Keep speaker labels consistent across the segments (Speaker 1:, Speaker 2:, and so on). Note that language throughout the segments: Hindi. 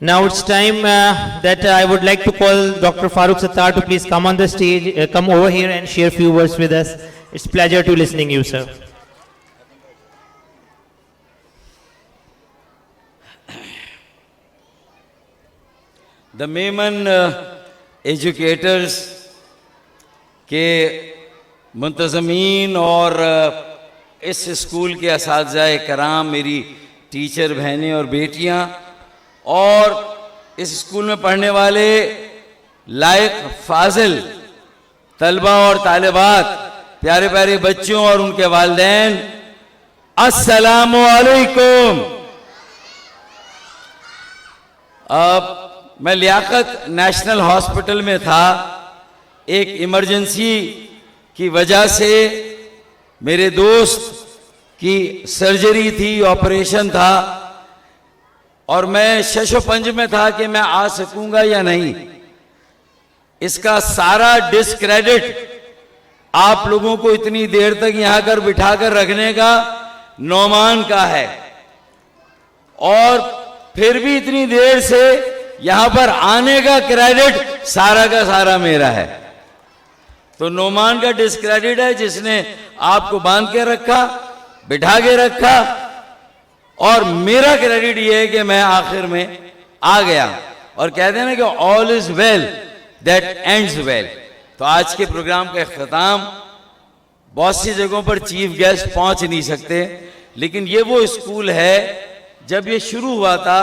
Speaker 1: Now it's time that I would like to call Dr. Farooq Sattar to please come on the stage, come over here and share few words with us. It's pleasure to listening you, sir.
Speaker 2: The Memon educators के मुंतज़मीन और इस स्कूल के असातिज़ाए कराम, मेरी टीचर बहनें और बेटियां, और इस स्कूल में पढ़ने वाले लायक फाजिल तलबा और तालिबात, प्यारे प्यारे बच्चों और उनके वालिदैन, अस्सलामु अलैकुम। अब मैं लियाकत नेशनल हॉस्पिटल में था। एक इमरजेंसी की वजह से मेरे दोस्त की सर्जरी थी, ऑपरेशन था, और मैं शशोपंज में था कि मैं आ सकूंगा या नहीं। इसका सारा डिस्क्रेडिट आप लोगों को इतनी देर तक यहां कर बिठाकर रखने का नौमान का है, और फिर भी इतनी देर से यहां पर आने का क्रेडिट सारा का सारा मेरा है। तो नौमान का डिस्क्रेडिट है जिसने आपको बांध के रखा, बिठा के रखा, और मेरा क्रेडिट ये है कि मैं आखिर में आ गया। और कहते हैं ना कि all is well that ends well. तो आज के प्रोग्राम का इख्तिताम, बहुत सी जगहों पर चीफ गेस्ट पहुंच नहीं सकते, लेकिन ये वो स्कूल है, जब ये शुरू हुआ था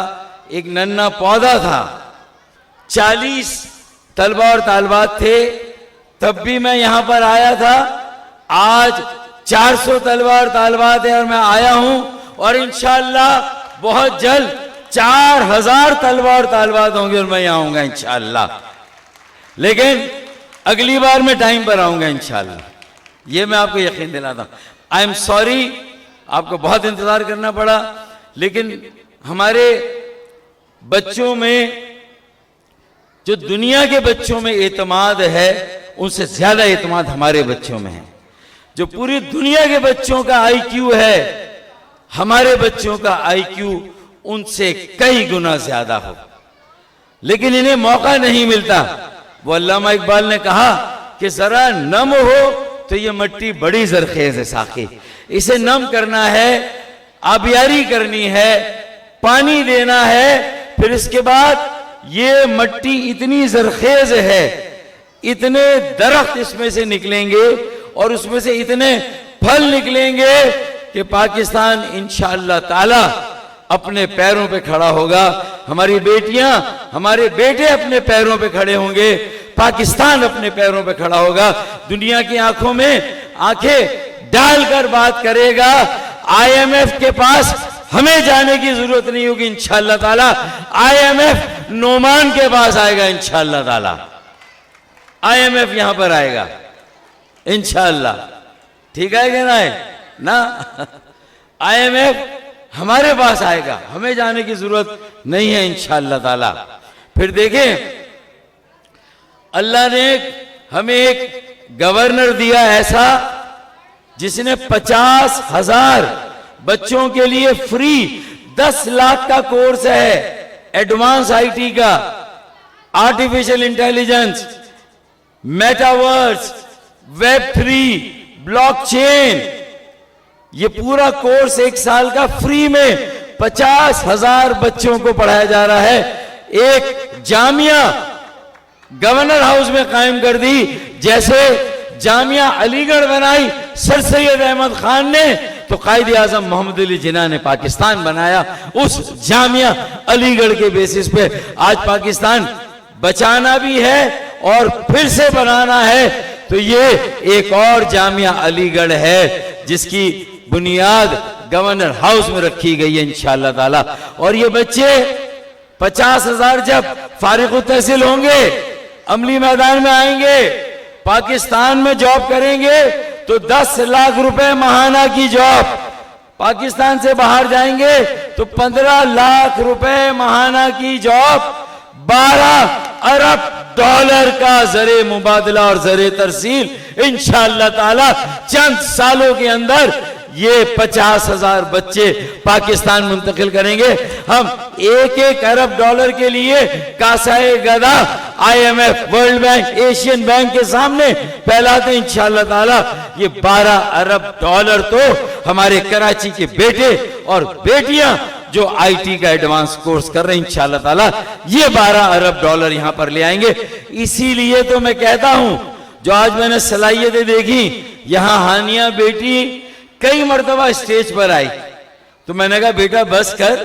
Speaker 2: एक नन्ना पौधा था, 40 तलबा और तालिबात थे, तब भी मैं यहां पर आया था। आज 400 तलबा और तालिबात है और मैं आया हूं, और इंशाअल्लाह बहुत जल्द 4000 तलबा और तालिबात होंगे और मैं यहां आऊंगा इंशाअल्लाह। लेकिन अगली बार मैं टाइम पर आऊंगा इंशाअल्लाह, ये मैं आपको यकीन दिलाता हूं। आई एम सॉरी, आपको बहुत इंतजार करना पड़ा, लेकिन हमारे बच्चों में, जो दुनिया के बच्चों में एतमाद है, उनसे ज्यादा एतमाद हमारे बच्चों में है। जो पूरी दुनिया के बच्चों का आईक्यू है, हमारे बच्चों का आईक्यू उनसे कई गुना ज्यादा हो, लेकिन इन्हें मौका नहीं मिलता। वो अल्लामा इकबाल ने कहा कि जरा नम हो तो ये मिट्टी बड़ी जरखेज है साखी, इसे नम करना है, आबियारी करनी है, पानी देना है, फिर इसके बाद ये मिट्टी इतनी जरखेज है, इतने दरख्त इसमें से निकलेंगे और उसमें से इतने फल निकलेंगे कि पाकिस्तान इंशाअल्लाह ताला अपने पैरों पे खड़ा होगा। हमारी बेटियां, हमारे बेटे अपने पैरों पे खड़े होंगे, पाकिस्तान अपने पैरों पे खड़ा होगा, दुनिया की आंखों में आंखें डालकर बात करेगा। IMF के पास हमें जाने की जरूरत नहीं होगी इंशाअल्लाह ताला, IMF नोमान के पास आएगा इंशाअल्लाह ताला, IMF यहां पर आएगा इंशाअल्लाह। ठीक है कि नहीं ना? IMF हमारे पास आएगा, हमें जाने की जरूरत नहीं है इंशाअल्लाह ताला। फिर देखें, अल्लाह ने हमें एक गवर्नर दिया ऐसा जिसने 50,000 बच्चों के लिए फ्री 10 लाख का कोर्स है, एडवांस IT का, artificial intelligence, metaverse, Web3, blockchain, ये पूरा कोर्स 1 साल का फ्री में 50,000 बच्चों को पढ़ाया जा रहा है। एक जामिया गवर्नर हाउस में कायम कर दी, जैसे जामिया अलीगढ़ बनाई सर सैयद अहमद खान ने, तो कायद आजम मोहम्मद अली जिन्ना ने पाकिस्तान बनाया। उस जामिया अलीगढ़ के बेसिस पे आज पाकिस्तान बचाना भी है और फिर से बनाना है। तो ये एक और जामिया अलीगढ़ है जिसकी बुनियाद गवर्नर हाउस में रखी गई है इंशाअल्लाह ताला। और ये बच्चे 50,000 जब फारिग तहसील होंगे, अमली मैदान में आएंगे, पाकिस्तान में जॉब करेंगे, तो 10 लाख रुपए महाना की जॉब, पाकिस्तान से बाहर जाएंगे तो 15 लाख रुपए महाना की जॉब, 12 अरब डॉलर का जरे मुबादला और जरे तरसील इंशाअल्लाह ताला चंद सालों के अंदर ये 50,000 बच्चे पाकिस्तान मुंतकिल करेंगे। हम 1-1 अरब डॉलर के लिए कासाए गदा IMF, world bank, Asian bank के सामने फैलाते इंशाअल्लाह ताला। ये 12 अरब डॉलर तो हमारे कराची के बेटे और बेटियां जो IT का एडवांस कोर्स कर रहे हैं इंशाअल्लाह ताला, ये 12 अरब डॉलर यहां पर ले आएंगे। इसीलिए तो मैं कहता हूं, जो आज मैंने सलाहियतें देखी, यहां हानिया बेटी कई मर्तबा स्टेज पर आई, तो मैंने कहा बेटा बस कर,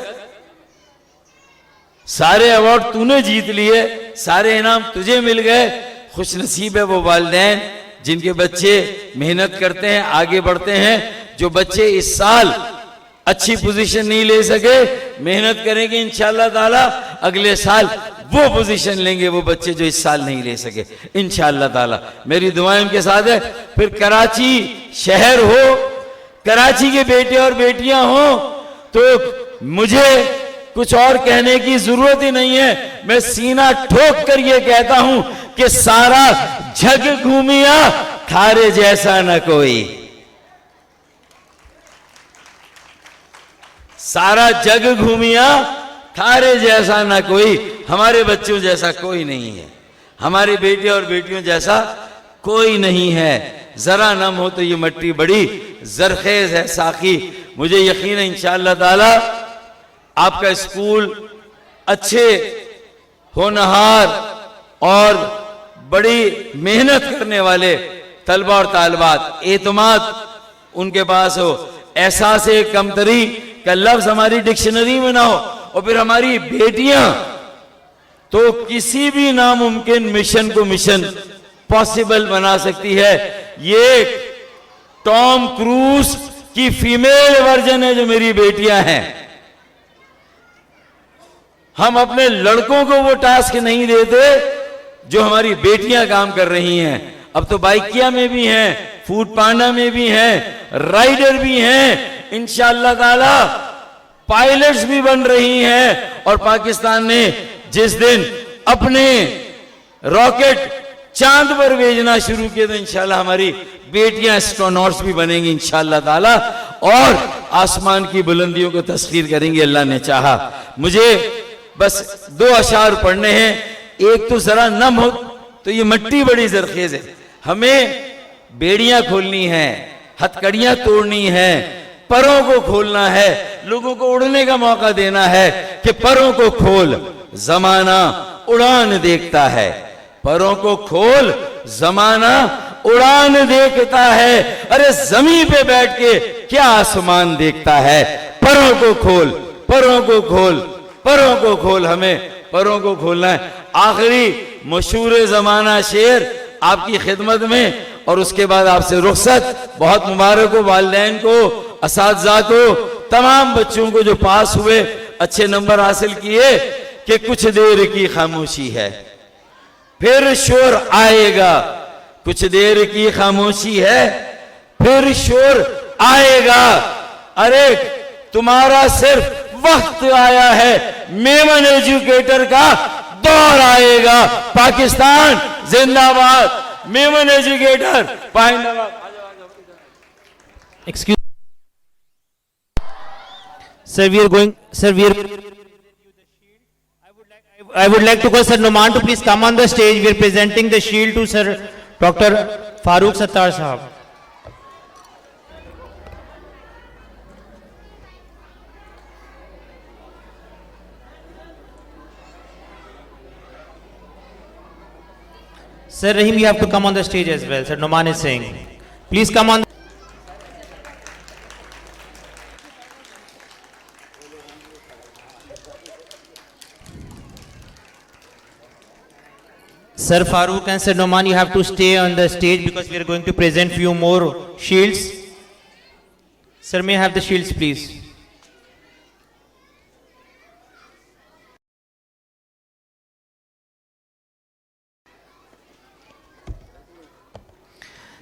Speaker 2: सारे अवार्ड तूने जीत लिए, सारे इनाम तुझे मिल गए। खुश नसीब है वो वालिदैन जिनके बच्चे मेहनत करते हैं, आगे बढ़ते हैं। जो बच्चे इस साल अच्छी पोजीशन नहीं ले सके, मेहनत करेंगे इंशाअल्लाह ताला, अगले साल वो पोजीशन लेंगे वो बच्चे जो इस साल नहीं ले सके इंशाअल्लाह ताला। मेरी दुआएं उनके साथ है। फिर कराची शहर हो, कराची के बेटे और बेटियां हो, तो मुझे कुछ और कहने की जरूरत ही नहीं है। मैं सीना ठोक कर ये कहता हूं कि सारा जग घूमिया, थारे जैसा न कोई। सारा जग घूमिया, थारे जैसा ना कोई। हमारे बच्चों जैसा कोई नहीं है, हमारे बेटे और बेटियों जैसा कोई नहीं है। जरा नम हो तो ये मट्टी बड़ी जरखेज है साकी। मुझे यकीन है इंशाअल्लाह ताला आपका स्कूल अच्छे होनहार और बड़ी मेहनत करने वाले तलबा और तालिबात, एतमाद उनके पास हो, एहसास कमतरी का लफ्ज हमारी डिक्शनरी में ना हो। और फिर हमारी बेटियां तो किसी भी नामुमकिन मिशन को मिशन पॉसिबल बना सकती है। ये टॉम क्रूज की फीमेल वर्जन है जो मेरी बेटियां हैं। हम अपने लड़कों को वो टास्क नहीं देते जो हमारी बेटियां काम कर रही हैं। अब तो बाइकिया में भी हैं, फूड पांडा में भी हैं, राइडर भी हैं, इंशाअल्लाह ताला पायलट्स भी बन रही हैं। और पाकिस्तान ने जिस दिन अपने रॉकेट चांद पर भेजना शुरू किए तो इंशाअल्लाह हमारी बेटियां एस्ट्रोनॉट्स भी बनेंगी इंशाअल्लाह ताला, और आसमान की बुलंदियों को तस्खीर करेंगी अल्लाह ने चाहा। मुझे बस 2 अशार पढ़ने हैं। एक तो जरा नम हो तो ये मट्टी बड़ी जरखेज है, हमें बेड़ियां खोलनी है, हथकड़ियां तोड़नी है, परों को खोलना है, लोगों को उड़ने का मौका देना है कि परों को खोल, जमाना उड़ान देखता है। परों को खोल, जमाना उड़ान देखता है। अरे जमीन पे बैठ के क्या आसमान देखता है। परों को खोल, परों को खोल, परों को खोल, हमें परों को खोलना है। आखिरी मशहूर जमाना शेर आपकी खिदमत में, और उसके बाद आपसे रुखसत। बहुत मुबारक हो वालिदैन को, असातिज़ा को, तमाम बच्चों को जो पास हुए, अच्छे नंबर हासिल किए। कि कुछ देर की खामोशी है, फिर शोर आएगा। कुछ देर की खामोशी है, फिर शोर आएगा। अरे तुम्हारा सिर्फ वक्त आया है, मेमन एजुकेटर का दौर आएगा। पाकिस्तान जिंदाबाद, मेमन एजुकेटर पाइंदाबाद।
Speaker 1: Excuse, sir, we are going, sir, we are, I would like to call Sir Numan to please come on the stage. We are presenting the shield to Sir Dr. Farooq Sattar Sahab. Sir Rahim, you have to come on the stage as well. Sir Numan is saying, please come on. Sir Farooq and Sir Numan, you have to stay on the stage because we are going to present few more shields. Sir, may I have the shields, please?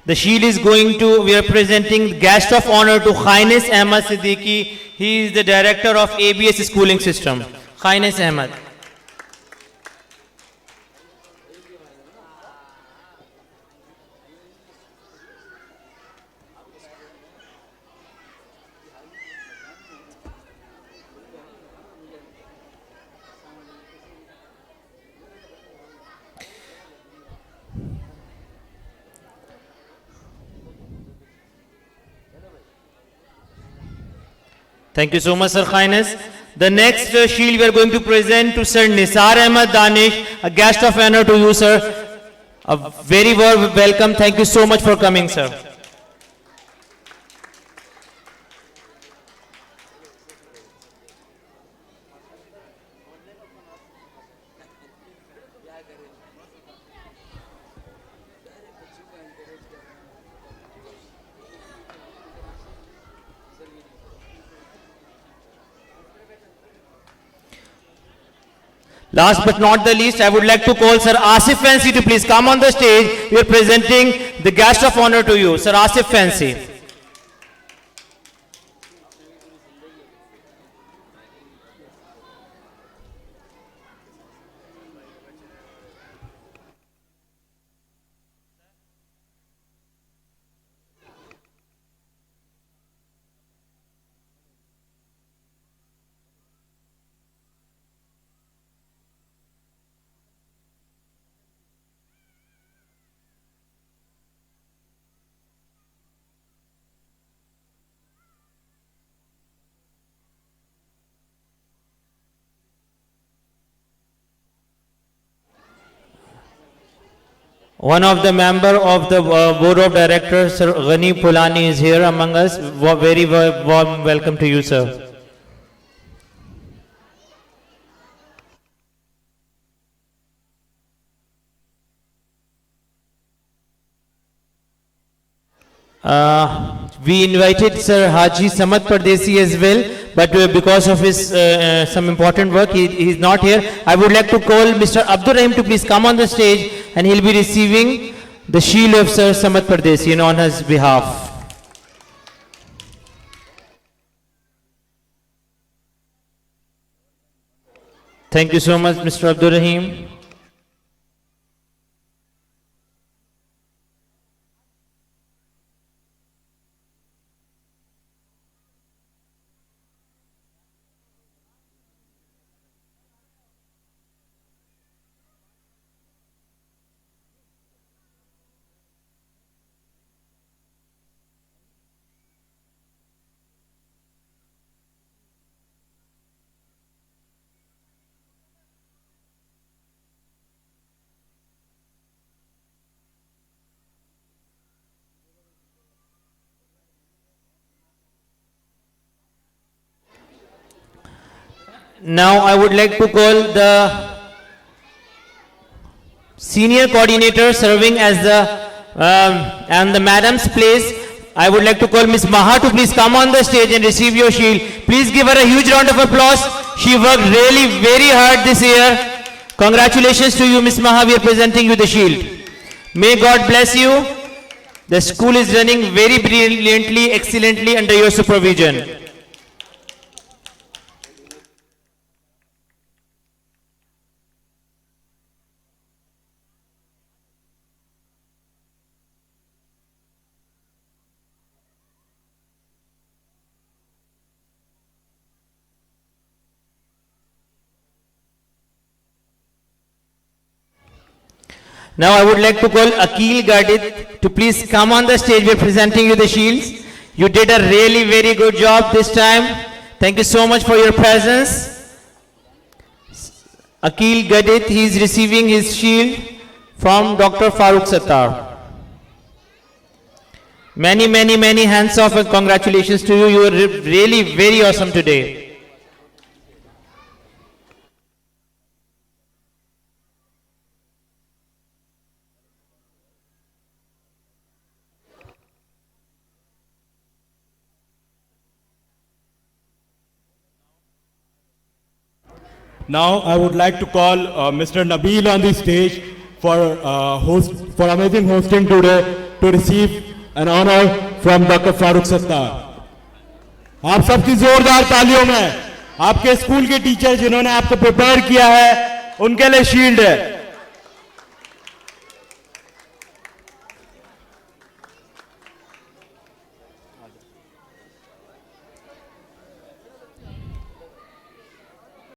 Speaker 1: The shield is going to, we are presenting guest of honor to Khainis Ahmad Siddiqui. He is the director of ABS schooling system. Khainis Ahmad. Thank you so much, Sir Highness. The next shield we are going to present to Sir Nisar Ahmed Danish, a guest of honor to you, sir. A very warm welcome. Thank you so much for coming, sir. Last but not the least, I would like to call Sir Asif Fancy to please come on the stage. We are presenting the guest of honor to you, Sir Asif Fancy. One of the member of the board of directors, Sir Ghani Pulani, is here among us. Very warm welcome to you, sir. We invited Sir Haji Samad Pardesi as well, but because of his some important work, he is not here. I would like to call Mr. Abdur Rahim to please come on the stage, and he'll be receiving the shield of Sir Samad Pardesi on his behalf. Thank you so much, Mr. Abdur Rahim. Now I would like to call the senior coordinator serving as the and the madam's place. I would like to call Miss Maha to please come on the stage and receive your shield. Please give her a huge round of applause. She worked really very hard this year. Congratulations to you, Miss Maha. We are presenting you the shield. May God bless you. The school is running very brilliantly, excellently under your supervision. Now I would like to call Akil Gadit to please come on the stage. We are presenting you the shields. You did a really very good job this time. Thank you so much for your presence. Akil Gadit, he is receiving his shield from Dr. Farooq Sattar. Many hands off and congratulations to you. You are really very awesome today.
Speaker 3: Now I would like to call Mr. Nabil on the stage for amazing hosting today to receive an honor from Dr. Farooq Sattar. आप सबकी जोरदार तालियों में आपके स्कूल के टीचर जिन्होंने आपको प्रिपेयर किया है उनके लिए शील्ड है.